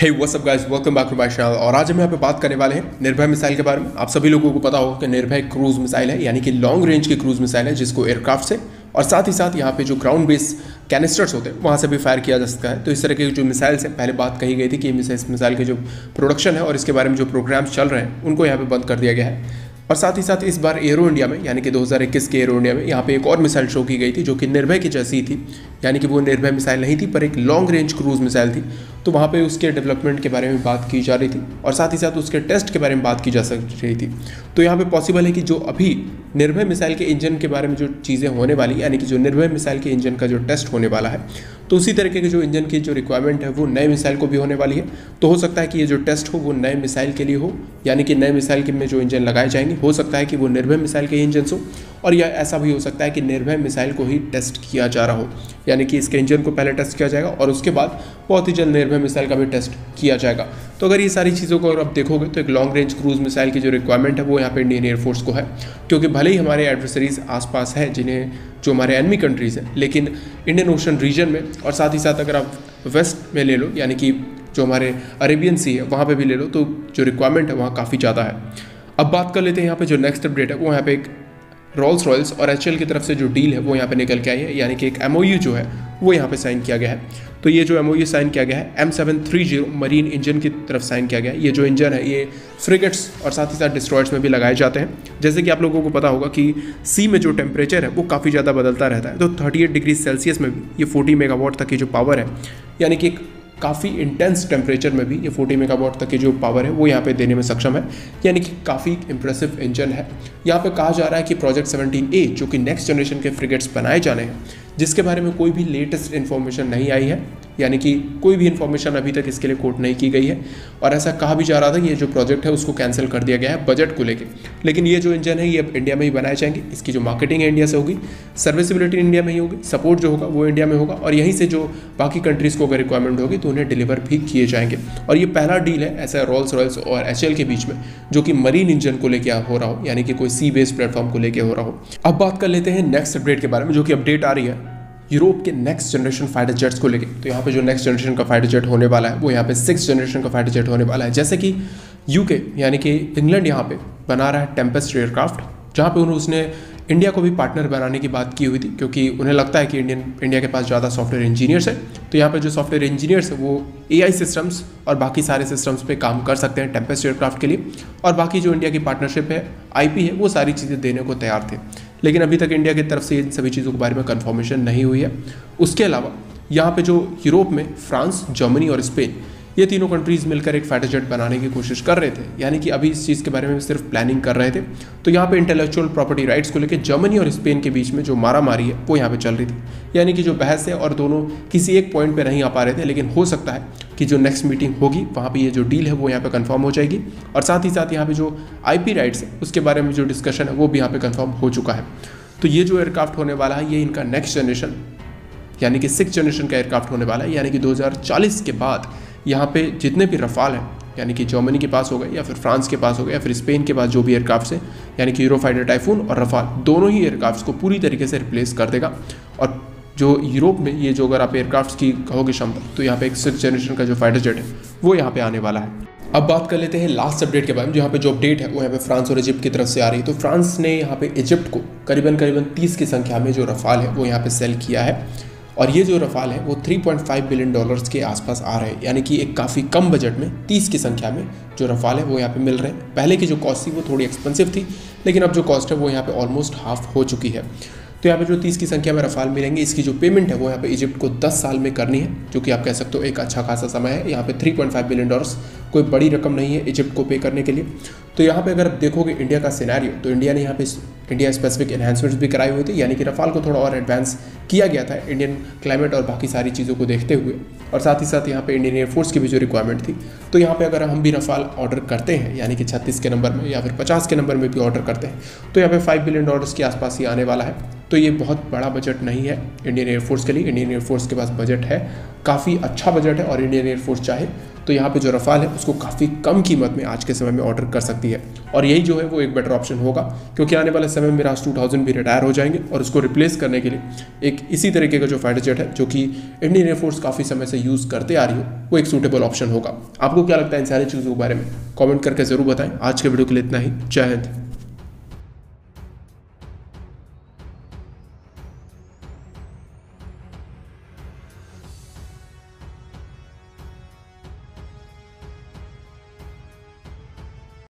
Hey what's up guys, welcome back to my channel. और आज हम यहाँ पे बात करने वाले हैं निर्भय मिसाइल के बारे में। आप सभी लोगों को पता होगा कि निर्भय क्रूज मिसाइल है, यानी कि लॉन्ग रेंज की क्रूज मिसाइल है जिसको एयरक्राफ्ट से और साथ ही साथ यहाँ पे जो ग्राउंड बेस कैनिस्टर्स होते हैं वहाँ से भी फायर किया जा सकता है। तो इस तरह के जो मिसाइल से पहले बात कही गई थी कि इस मिसाइल के जो प्रोडक्शन है और इसके बारे में जो प्रोग्राम्स चल रहे हैं उनको यहाँ पे बंद कर दिया गया है। और साथ ही साथ इस बार एरो इंडिया में, यानी कि 2021 के एरो इंडिया में यहाँ पे एक और मिसाइल शो की गई थी जो कि निर्भय की जैसी ही थी, यानी कि वो निर्भय मिसाइल नहीं थी पर एक लॉन्ग रेंज क्रूज मिसाइल थी। तो वहाँ पे उसके डेवलपमेंट के बारे में बात की जा रही थी और साथ ही साथ उसके टेस्ट के बारे में बात की जा रही थी। तो यहाँ पे पॉसिबल है कि जो अभी निर्भय मिसाइल के इंजन के बारे में जो चीज़ें होने वाली, यानी कि जो निर्भय मिसाइल के इंजन का जो टेस्ट होने वाला है, तो उसी तरीके के जो इंजन की जो रिक्वायरमेंट है वो नए मिसाइल को भी होने वाली है। तो हो सकता है कि ये जो टेस्ट हो वो नए मिसाइल के लिए हो, यानी कि नए मिसाइल के में जो इंजन लगाए जाएंगे हो सकता है कि वो निर्भय मिसाइल के इंजन हो, और यह ऐसा भी हो सकता है कि निर्भय मिसाइल को ही टेस्ट किया जा रहा हो, यानी कि इसके इंजन को पहले टेस्ट किया जाएगा और उसके बाद बहुत ही जल्द निर्भय मिसाइल का भी टेस्ट किया जाएगा। तो अगर ये सारी चीज़ों को अगर आप देखोगे तो एक लॉन्ग रेंज क्रूज मिसाइल की जो रिक्वायरमेंट है वो यहाँ पे इंडियन एयरफोर्स को है, क्योंकि भले ही हमारे एडवर्सरीज आसपास है जिन्हें जो हमारे एनिमी कंट्रीज़ हैं, लेकिन इंडियन ओशन रीजन में और साथ ही साथ अगर आप वेस्ट में ले लो, यानी कि जो हमारे अरेबियन सी है वहाँ पे भी ले लो, तो जो रिक्वायरमेंट है वहाँ काफ़ी ज़्यादा है। अब बात कर लेते हैं यहाँ पे जो नेक्स्ट अपडेट है वो यहाँ पे एक रोल्स रॉयल्स और एचएल की तरफ से जो डील है वो यहाँ पे निकल के आई है, यानी कि एक एमओयू जो है वो यहाँ पे साइन किया गया है। तो ये जो एमओयू साइन किया गया है M730 मरीन इंजन की तरफ साइन किया गया है। ये जो इंजन है ये फ्रिगेट्स और साथ ही साथ डिस्ट्रॉयर्स में भी लगाए जाते हैं। जैसे कि आप लोगों को पता होगा कि सी में जो टेम्परेचर है वो काफ़ी ज़्यादा बदलता रहता है, तो 38 डिग्री सेल्सियस में भी ये 40 मेगावाट तक की जो पावर है, यानी कि काफ़ी इंटेंस टेम्परेचर में भी ये 40 मेगावाट तक की जो पावर है वो यहाँ पे देने में सक्षम है, यानी कि काफ़ी इंप्रेसिव इंजन है। यहाँ पे कहा जा रहा है कि प्रोजेक्ट 17A जो कि नेक्स्ट जनरेशन के फ्रिगेट्स बनाए जाने हैं, जिसके बारे में कोई भी लेटेस्ट इन्फॉर्मेशन नहीं आई है, यानी कि कोई भी इन्फॉर्मेशन अभी तक इसके लिए कोट नहीं की गई है। और ऐसा कहा भी जा रहा था कि ये जो प्रोजेक्ट है उसको कैंसिल कर दिया गया है बजट को लेके, लेकिन ये जो इंजन है ये अब इंडिया में ही बनाए जाएंगे। इसकी जो मार्केटिंग है इंडिया से होगी, सर्विसिबिलिटी इंडिया में ही होगी, सपोर्ट जो होगा वो इंडिया में होगा, और यहीं से जो बाकी कंट्रीज़ को अगर रिक्वायरमेंट होगी तो उन्हें डिलीवर भी किए जाएंगे। और ये पहला डील है ऐसा रोल्स रॉयल्स और एचएल के बीच में जो कि मरीन इंजन को लेके हो रहा हो, यानी कि कोई सी बेस्ड प्लेटफॉर्म को लेके हो रहा हो। अब बात कर लेते हैं नेक्स्ट अपडेट के बारे में, जो कि अपडेट आ रही है यूरोप के नेक्स्ट जनरेशन फाइटर जेट्स को लेके। तो यहाँ पे जो नेक्स्ट जनरेशन का फाइटर जेट होने वाला है वो यहाँ पे 6th जनरेशन का फाइटर जेट होने वाला है। जैसे कि यूके यानी कि इंग्लैंड यहाँ पे बना रहा है टेम्पेस्ट एयरक्राफ्ट, जहाँ पे उसने इंडिया को भी पार्टनर बनाने की बात की हुई थी, क्योंकि उन्हें लगता है कि इंडिया के पास ज़्यादा सॉफ्टवेयर इंजीनियर्स है। तो यहाँ पे जो सॉफ्टवेयर इंजीनियर्स है वो AI सिस्टम्स और बाकी सारे सिस्टम्स पे काम कर सकते हैं टेम्पेस्ट एयरक्राफ्ट के लिए, और बाकी जो इंडिया की पार्टनरशिप है IP है वो सारी चीज़ें देने को तैयार थे, लेकिन अभी तक इंडिया की तरफ से इन सभी चीज़ों के बारे में कन्फर्मेशन नहीं हुई है। उसके अलावा यहाँ पे जो यूरोप में फ्रांस, जर्मनी और स्पेन, ये तीनों कंट्रीज़ मिलकर एक फाइटर जेट बनाने की कोशिश कर रहे थे, यानी कि अभी इस चीज़ के बारे में सिर्फ प्लानिंग कर रहे थे। तो यहाँ पे इंटेलेक्चुअल प्रॉपर्टी राइट्स को लेकर जर्मनी और स्पेन के बीच में जो मारामारी है वो यहाँ पे चल रही थी, यानी कि जो बहस है, और दोनों किसी एक पॉइंट पे नहीं आ पा रहे थे। लेकिन हो सकता है कि जो नेक्स्ट मीटिंग होगी वहाँ पे ये जो डील है वो यहाँ पे कंफर्म हो जाएगी, और साथ ही साथ यहाँ पे जो IP राइट्स है उसके बारे में जो डिस्कशन है वो भी यहाँ पे कंफर्म हो चुका है। तो ये जो एयरक्राफ्ट होने वाला है ये इनका नेक्स्ट जनरेशन, यानी कि 6th जनरेशन का एयरक्राफ्ट होने वाला है, यानी कि 2040 के बाद यहाँ पे जितने भी रफाल हैं, यानी कि जर्मनी के पास हो गए या फिर फ्रांस के पास हो गए या फिर स्पेन के पास जो भी एयरक्राफ्ट है, यानी कि यूरोफाइटर टाइफून और रफाल, दोनों ही एयरक्राफ्ट को पूरी तरीके से रिप्लेस कर देगा। और जो यूरोप में ये जो अगर आप एयरक्राफ्ट की कहोगे क्षमता, तो यहाँ पे एक 6th जनरेशन का जो फाइटर जेट है वो यहाँ पे आने वाला है। अब बात कर लेते हैं लास्ट अपडेट के बारे में, जहाँ पे जो अपडेट है वो यहाँ पे फ्रांस और इजिप्ट की तरफ से आ रही है। तो फ्रांस ने यहाँ पे इजिप्ट को करीबन 30 की संख्या में जो रफाल है वो यहाँ पे सेल किया है, और ये जो रफाल है वो $3.5 बिलियन के आसपास आ रहे हैं, यानी कि एक काफ़ी कम बजट में 30 की संख्या में जो रफाल है वो यहाँ पे मिल रहे हैं। पहले की जो कॉस्ट थी वो थोड़ी एक्सपेंसिव थी, लेकिन अब जो कॉस्ट है वो यहाँ पे ऑलमोस्ट हाफ हो चुकी है। तो यहाँ पे जो 30 की संख्या में रफाल मिलेंगे, इसकी जो पेमेंट है वो यहाँ पे इजिप्ट को 10 साल में करनी है, जो कि आप कह सकते हो एक अच्छा खासा समय है। यहाँ पे $3.5 बिलियन कोई बड़ी रकम नहीं है इजिप्ट को पे करने के लिए। तो यहाँ पे अगर आप देखोगे इंडिया का सिनेरियो, तो इंडिया ने यहाँ पे इंडिया स्पेसिफिक एनहांसमेंट्स भी कराए हुए थे, यानी कि रफाल को थोड़ा और एडवांस किया गया था इंडियन क्लाइमेट और बाकी सारी चीज़ों को देखते हुए, और साथ ही साथ यहाँ पे इंडियन एयरफोर्स की भी जो रिक्वायरमेंट थी। तो यहाँ पे अगर हम भी रफाल ऑर्डर करते हैं, यानी कि 36 के नंबर में या फिर 50 के नंबर में भी ऑर्डर करते हैं, तो यहाँ पे $5 बिलियन के आसपास ही आने वाला है। तो ये बहुत बड़ा बजट नहीं है इंडियन एयरफोर्स के लिए। इंडियन एयरफोर्स के पास बजट है, काफ़ी अच्छा बजट है, और इंडियन एयरफोर्स चाहे तो यहाँ पे जो रफाल है उसको काफ़ी कम कीमत में आज के समय में ऑर्डर कर सकती है। और यही जो है वो एक बेटर ऑप्शन होगा, क्योंकि आने वाले समय में राज 2000 भी रिटायर हो जाएंगे और उसको रिप्लेस करने के लिए एक इसी तरीके का जो फाइटर जेट है जो कि इंडियन एयरफोर्स काफ़ी समय से यूज़ करते आ रही हो, वो एक सूटेबल ऑप्शन होगा। आपको क्या लगता है इन सारी चीज़ों के बारे में? कमेंट करके ज़रूर बताएं। आज के वीडियो के लिए इतना ही। जय हिंद।